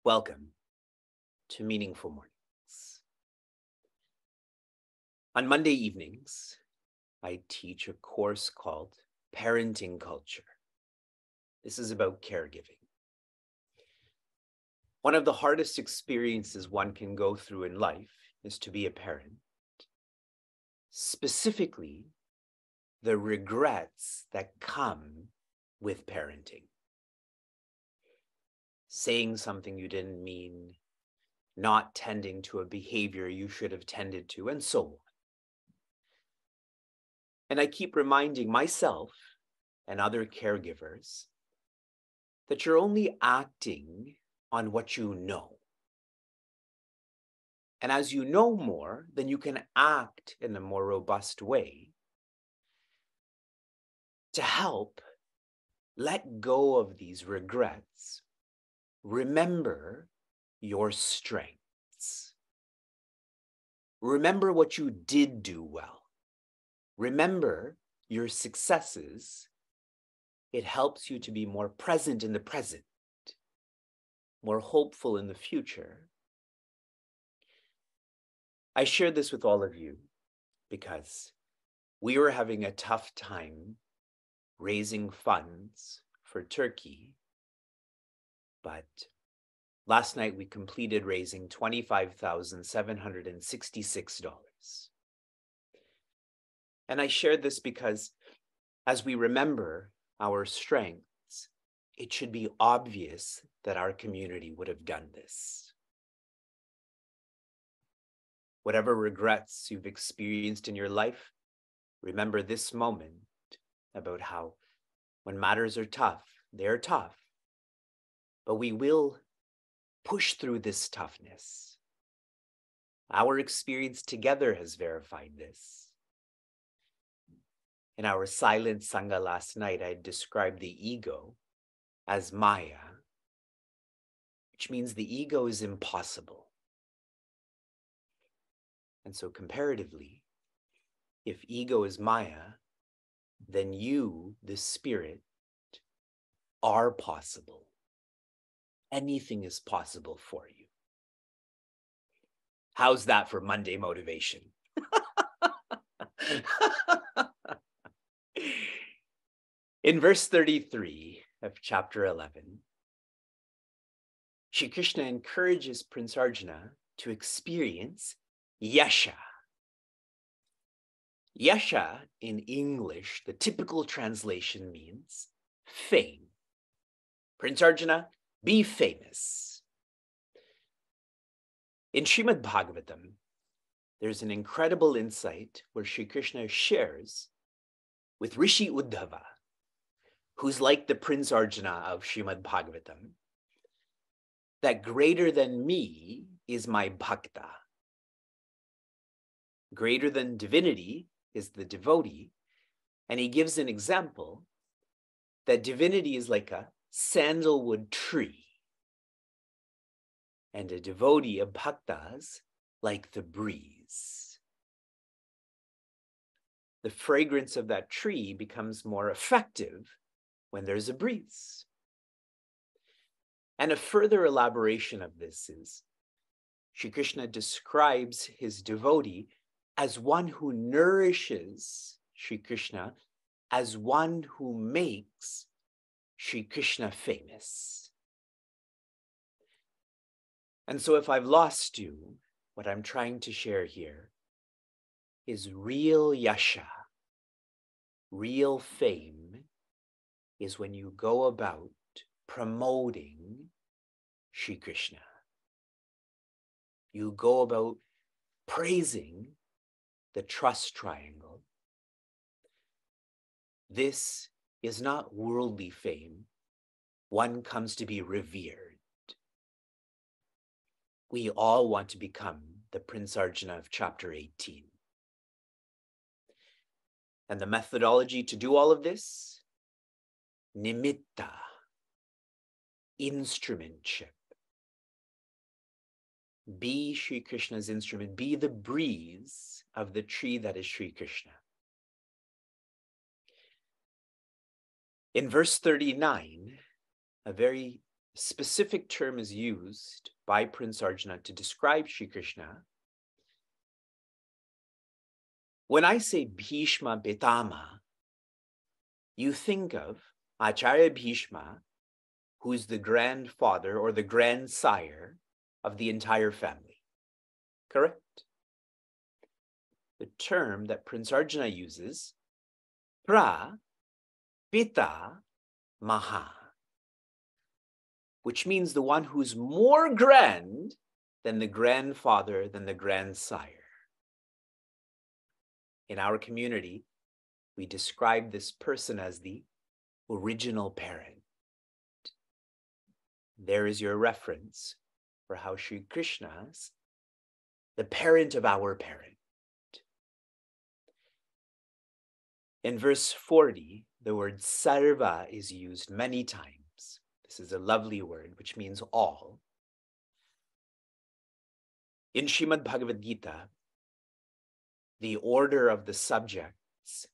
Welcome to Meaningful Mornings. On Monday evenings, I teach a course called Parenting Culture. This is about caregiving. One of the hardest experiences one can go through in life is to be a parent. Specifically, the regrets that come with parenting. Saying something you didn't mean, not tending to a behavior you should have tended to, and so on. And I keep reminding myself and other caregivers that you're only acting on what you know. And as you know more, then you can act in a more robust way to help let go of these regrets. Remember your strengths. Remember what you did do well. Remember your successes. It helps you to be more present in the present, more hopeful in the future. I share this with all of you because we were having a tough time raising funds for Turkey, but last night we completed raising $25,766. And I share this because as we remember our strengths, it should be obvious that our community would have done this. Whatever regrets you've experienced in your life, remember this moment about how when matters are tough, they're tough, but we will push through this toughness. Our experience together has verified this. In our silent Sangha last night, I described the ego as Maya, which means the ego is impossible. And so comparatively, if ego is Maya, then you, the spirit, are possible. Anything is possible for you. How's that for Monday motivation? In verse 33 of chapter 11, Shri Krishna encourages Prince Arjuna to experience yasha. Yasha in English, the typical translation means fame. Prince Arjuna, be famous. In Srimad Bhagavatam, there's an incredible insight where Shri Krishna shares with Rishi Uddhava, who's like the Prince Arjuna of Srimad Bhagavatam, that greater than me is my bhakta. Greater than divinity is the devotee. And he gives an example that divinity is like a sandalwood tree, and a devotee of bhaktas like the breeze. The fragrance of that tree becomes more effective when there's a breeze. And a further elaboration of this is Shri Krishna describes his devotee as one who nourishes Shri Krishna, as one who makes Shri Krishna famous. And so if I've lost you, what I'm trying to share here is real yasha, real fame is when you go about promoting Shri Krishna. You go about praising the trust triangle. This is not worldly fame. One comes to be revered. We all want to become the Prince Arjuna of chapter 18. And the methodology to do all of this? Nimitta, instrumentship. Be Shri Krishna's instrument. Be the breeze of the tree that is Shri Krishna. In verse 39, a very specific term is used by Prince Arjuna to describe Sri Krishna. When I say Bhishma Pitama, you think of Acharya Bhishma, who's the grandfather or the grandsire of the entire family. Correct? The term that Prince Arjuna uses, pra pita maha, which means the one who's more grand than the grandfather, than the grandsire. In our community, we describe this person as the original parent. There is your reference for how Sri Krishna is the parent of our parent. In verse 40, the word sarva is used many times. This is a lovely word, which means all. In Srimad Bhagavad Gita, the order of the subjects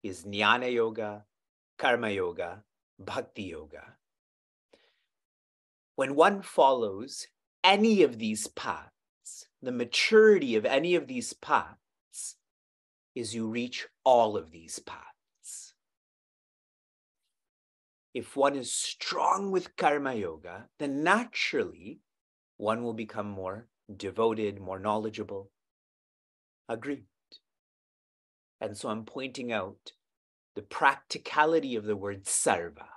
is Jnana Yoga, Karma Yoga, Bhakti Yoga. When one follows any of these paths, the maturity of any of these paths is you reach all of these paths. If one is strong with Karma Yoga, then naturally one will become more devoted, more knowledgeable. Agreed. And so I'm pointing out the practicality of the word sarva.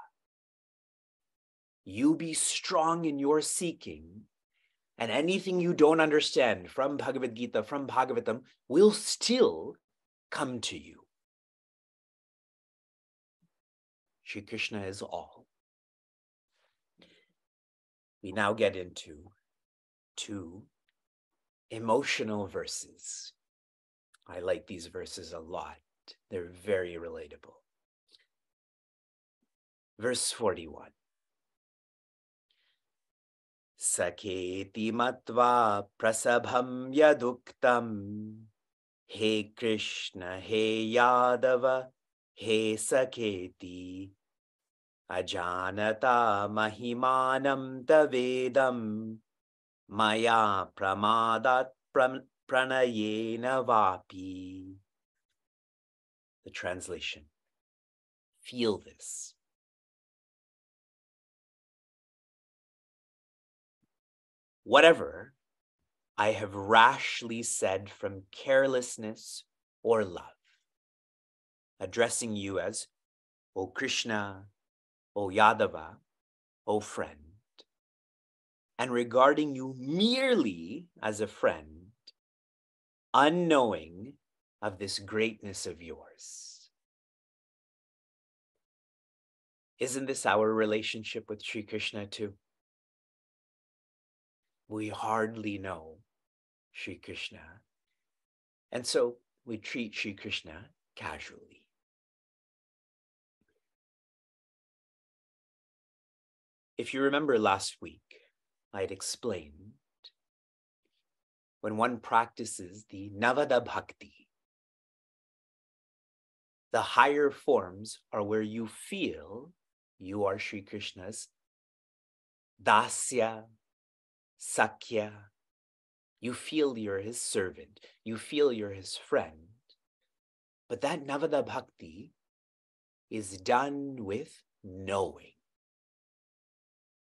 You be strong in your seeking, and anything you don't understand from Bhagavad Gita, from Bhagavatam, will still come to you. Shri Krishna is all. We now get into two emotional verses. I like these verses a lot. They're very relatable. Verse 41. Saketi matva prasabham yaduktam. He Krishna, he Yadava, he Saketi. Ajanata mahimanam tavedam. Maya pramadat pranayena vapi. The translation. Feel this. Whatever I have rashly said from carelessness or love, addressing you as, O Krishna, O Yadava, O friend, and regarding you merely as a friend, unknowing of this greatness of yours. Isn't this our relationship with Sri Krishna too? We hardly know Sri Krishna, and so we treat Sri Krishna casually. If you remember last week, I had explained when one practices the Navada Bhakti, the higher forms are where you feel you are Sri Krishna's Dasya, Sakya. You feel you're his servant. You feel you're his friend. But that Navada Bhakti is done with knowing.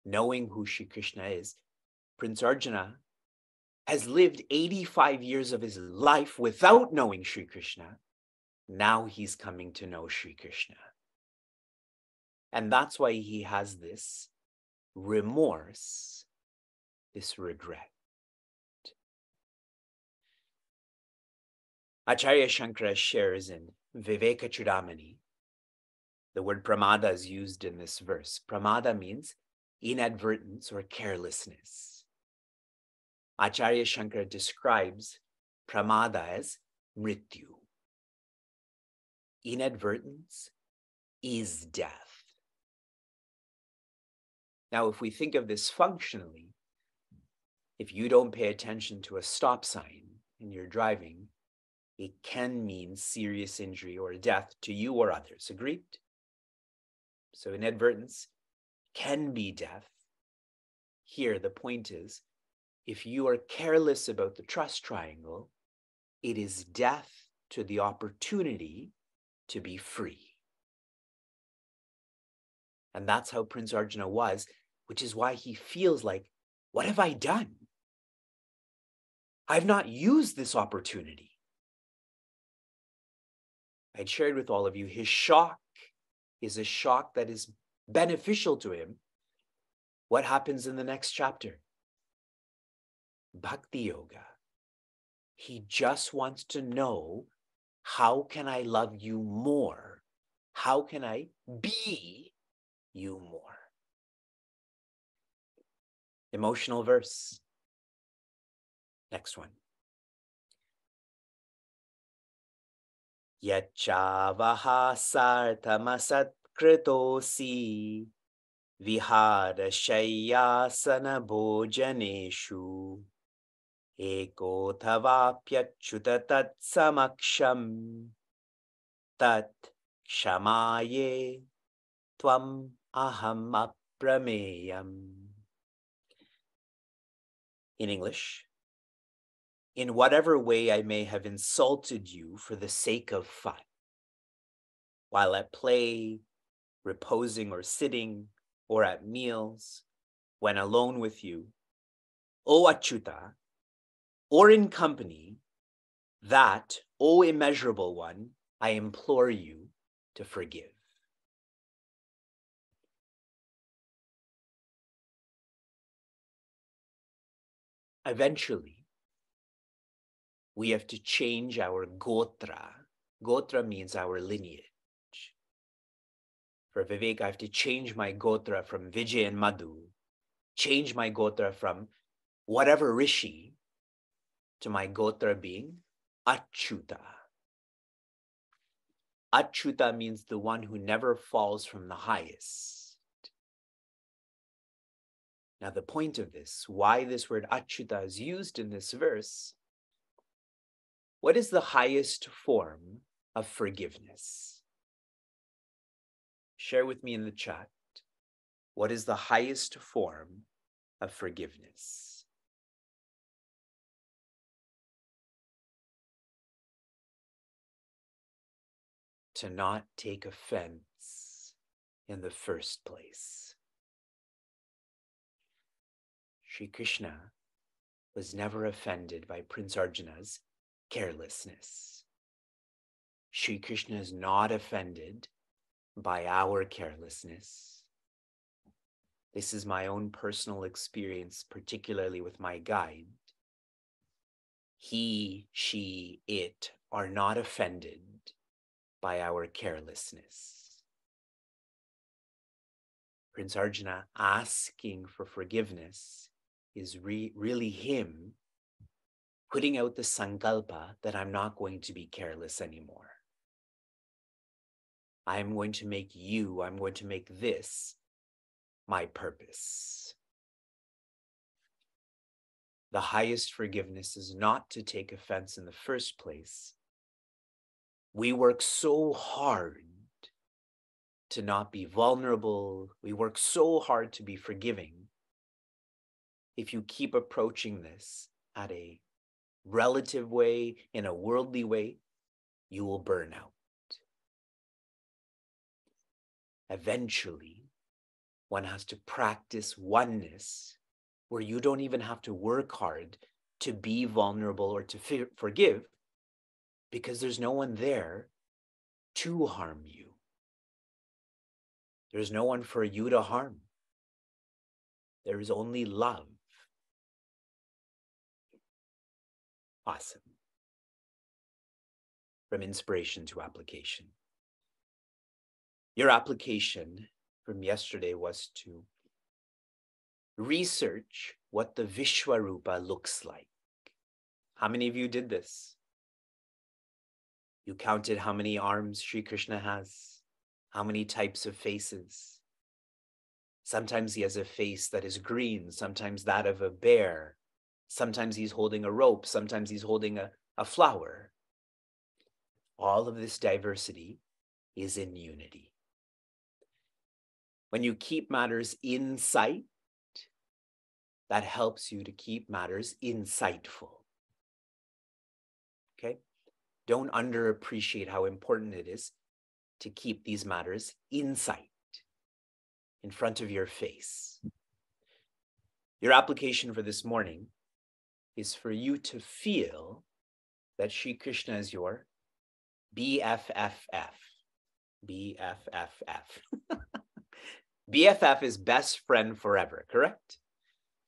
Knowing who Sri Krishna is. Prince Arjuna has lived 85 years of his life without knowing Sri Krishna. Now he's coming to know Sri Krishna. And that's why he has this remorse, this regret. Acharya Shankara shares in Viveka Chudamani, the word pramada is used in this verse. Pramada means inadvertence or carelessness. Acharya Shankara describes pramada as mrityu. Inadvertence is death. Now, if we think of this functionally, if you don't pay attention to a stop sign and you're driving, it can mean serious injury or death to you or others. Agreed? So inadvertence can be death. here the point is, if you are careless about the trust triangle, it is death to the opportunity to be free. And that's how Prince Arjuna was, which is why he feels like, what have I done? I've not used this opportunity. I'd shared with all of you, his shock is a shock that is beneficial to him. What happens in the next chapter? Bhakti Yoga. He just wants to know, how can I love you more? How can I be you more? Emotional verse. Next one. Yachavaha sarthamasat kritosi vihara shayyasana bhojaneshu ekothavaPyachyuta tat samaksham tat kshamaye tvam aham aprameyam. In English, in whatever way I may have insulted you for the sake of fun, while at play, reposing or sitting, or at meals, when alone with you, O Achyuta, or in company, that, O immeasurable one, I implore you to forgive. Eventually, we have to change our gotra. Gotra means our lineage. For Vivek, I have to change my gotra from Vijay and Madhu, change my gotra from whatever rishi to my gotra being Achyuta. Achyuta means the one who never falls from the highest. Now, the point of this, why this word Achyuta is used in this verse, what is the highest form of forgiveness? Share with me in the chat. What is the highest form of forgiveness? To not take offense in the first place. Sri Krishna was never offended by Prince Arjuna's carelessness. Sri Krishna is not offended by our carelessness. This is my own personal experience, particularly with my guide. He, she, it are not offended by our carelessness. Prince Arjuna asking for forgiveness is really him putting out the sankalpa that I'm not going to be careless anymore. I'm going to make this my purpose. The highest forgiveness is not to take offense in the first place. We work so hard to not be vulnerable. We work so hard to be forgiving. If you keep approaching this at a relative way, in a worldly way, you will burn out. Eventually, one has to practice oneness where you don't even have to work hard to be vulnerable or to forgive, because there's no one there to harm you. There's no one for you to harm. There is only love. Awesome. From inspiration to application. Your application from yesterday was to research what the Vishwarupa looks like. How many of you did this? You counted how many arms Sri Krishna has, how many types of faces. Sometimes he has a face that is green, sometimes that of a bear. Sometimes he's holding a rope, sometimes he's holding a flower. All of this diversity is in unity. When you keep matters in sight, that helps you to keep matters insightful. Okay? Don't underappreciate how important it is to keep these matters in sight, in front of your face. Your application for this morning is for you to feel that Sri Krishna is your BFFF. BFFF. BFF is best friend forever, correct?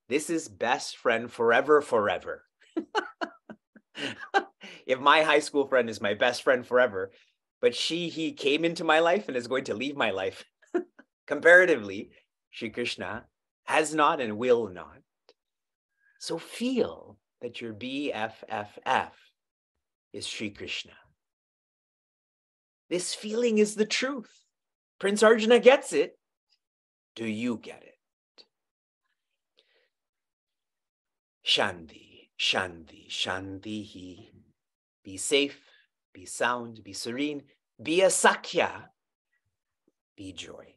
This is best friend forever, forever. If my high school friend is my best friend forever, but he came into my life and is going to leave my life, comparatively, Sri Krishna has not and will not. So feel that your BFFF is Sri Krishna. This feeling is the truth. Prince Arjuna gets it. Do you get it? Shanti, Shanti, Shanti. Be safe, be sound, be serene, be a Sakya, be joy.